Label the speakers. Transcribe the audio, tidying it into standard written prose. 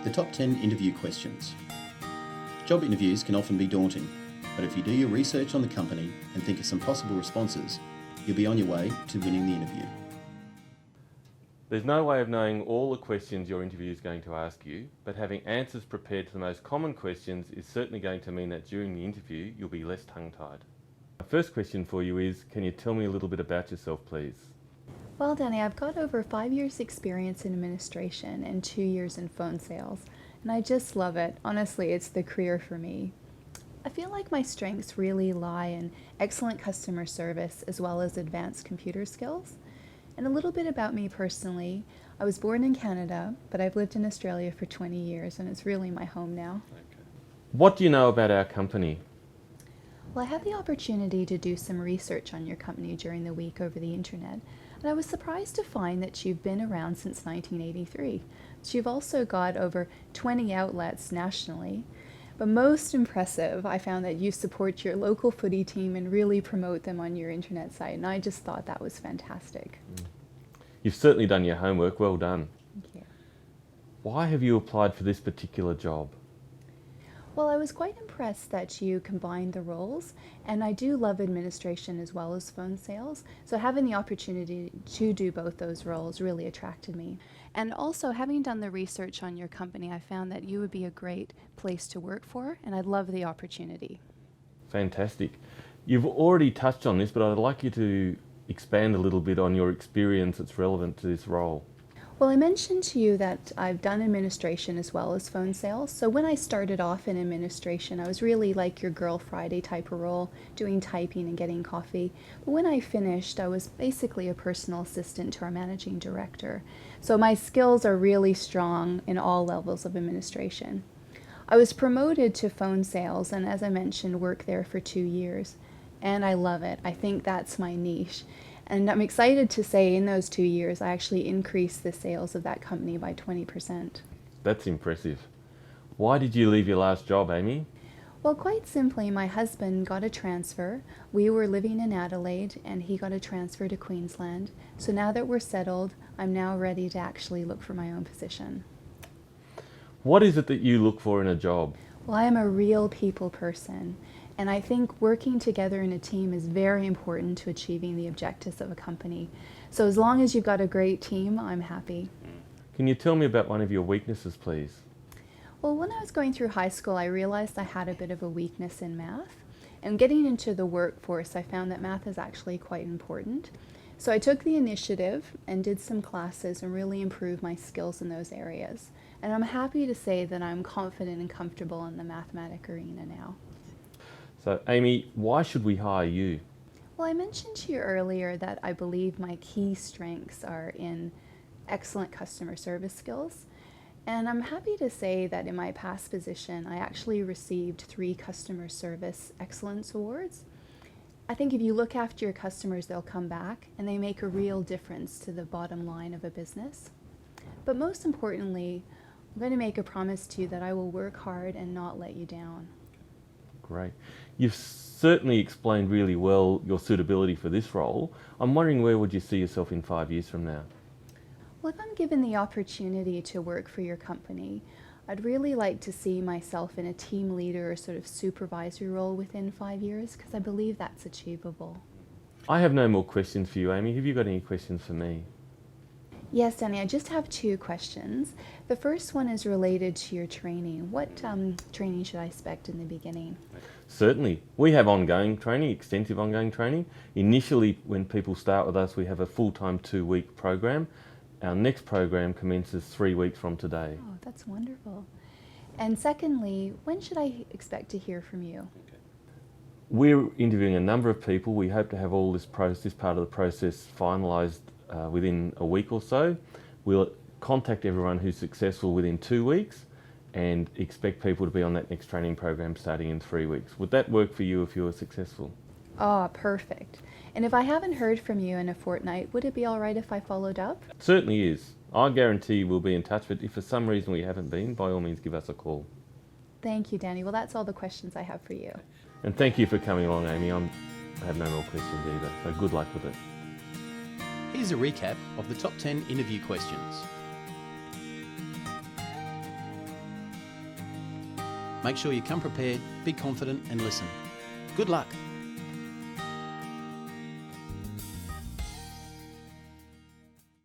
Speaker 1: The top 10 interview questions. Job interviews can often be daunting, but if you do your research on the company and think of some possible responses, you'll be on your way to winning the interview.
Speaker 2: There's no way of knowing all the questions your interview is going to ask you, but having answers prepared to the most common questions is certainly going to mean that during the interview you'll be less tongue-tied. My first question for you is, can you tell me a little bit about yourself, please?
Speaker 3: Well, Danny, I've got over 5 years experience in administration and 2 years in phone sales, and I just love it. Honestly, it's the career for me. I feel like my strengths really lie in excellent customer service as well as advanced computer skills. And a little bit about me personally, I was born in Canada, but I've lived in Australia for 20 years and it's really my home now.
Speaker 2: Okay. What do you know about our company?
Speaker 3: Well, I had the opportunity to do some research on your company during the week over the internet, and I was surprised to find that you've been around since 1983. So you've also got over 20 outlets nationally. But most impressive, I found that you support your local footy team and really promote them on your internet site, and I just thought that was fantastic.
Speaker 2: You've certainly done your homework, well done.
Speaker 3: Thank you.
Speaker 2: Why have you applied for this particular job?
Speaker 3: Well, I was quite impressed that you combined the roles, and I do love administration as well as phone sales, so having the opportunity to do both those roles really attracted me. And also, having done the research on your company, I found that you would be a great place to work for, and I'd love the opportunity.
Speaker 2: Fantastic. You've already touched on this, but I'd like you to expand a little bit on your experience that's relevant to this role.
Speaker 3: Well, I mentioned to you that I've done administration as well as phone sales. So when I started off in administration, I was really like your Girl Friday type of role, doing typing and getting coffee. But when I finished, I was basically a personal assistant to our managing director. So my skills are really strong in all levels of administration. I was promoted to phone sales and, as I mentioned, worked there for 2 years. And I love it. I think that's my niche. And I'm excited to say in those 2 years, I actually increased the sales of that company by 20%.
Speaker 2: That's impressive. Why did you leave your last job, Amy?
Speaker 3: Well, quite simply, my husband got a transfer. We were living in Adelaide and he got a transfer to Queensland. So now that we're settled, I'm now ready to actually look for my own position.
Speaker 2: What is it that you look for in a job?
Speaker 3: Well, I am a real people person. And I think working together in a team is very important to achieving the objectives of a company. So as long as you've got a great team, I'm happy.
Speaker 2: Can you tell me about one of your weaknesses, please?
Speaker 3: Well, when I was going through high school, I realized I had a bit of a weakness in math. And getting into the workforce, I found that math is actually quite important. So I took the initiative and did some classes and really improved my skills in those areas. And I'm happy to say that I'm confident and comfortable in the mathematic arena now.
Speaker 2: So, Amy, why should we hire you?
Speaker 3: Well, I mentioned to you earlier that I believe my key strengths are in excellent customer service skills. And I'm happy to say that in my past position, I actually received 3 customer service excellence awards. I think if you look after your customers, they'll come back and they make a real difference to the bottom line of a business. But most importantly, I'm going to make a promise to you that I will work hard and not let you down.
Speaker 2: Great. You've certainly explained really well your suitability for this role. I'm wondering, where would you see yourself in 5 years from now?
Speaker 3: Well, if I'm given the opportunity to work for your company, I'd really like to see myself in a team leader or sort of supervisory role within 5 years, because I believe that's achievable.
Speaker 2: I have no more questions for you, Amy. Have you got any questions for me?
Speaker 3: Yes, Danny, I just have 2 questions. The first one is related to your training. What training should I expect in the beginning?
Speaker 2: Certainly. We have ongoing training, extensive ongoing training. Initially, when people start with us, we have a full-time 2-week program. Our next program commences 3 weeks from today.
Speaker 3: Oh, that's wonderful. And secondly, when should I expect to hear from you?
Speaker 2: We're interviewing a number of people. We hope to have all this part of the process finalised within a week or so. We'll contact everyone who's successful within 2 weeks and expect people to be on that next training program starting in 3 weeks. Would that work for you if you were successful?
Speaker 3: Oh, perfect. And if I haven't heard from you in a fortnight, would it be all right if I followed up?
Speaker 2: It certainly is. I guarantee we'll be in touch, but if for some reason we haven't been, by all means give us a call.
Speaker 3: Thank you, Danny. Well, that's all the questions I have for you.
Speaker 2: And thank you for coming along, Amy. I have no more questions either, so good luck with it.
Speaker 1: Here's a recap of the top 10 interview questions. Make sure you come prepared, be confident and listen. Good luck!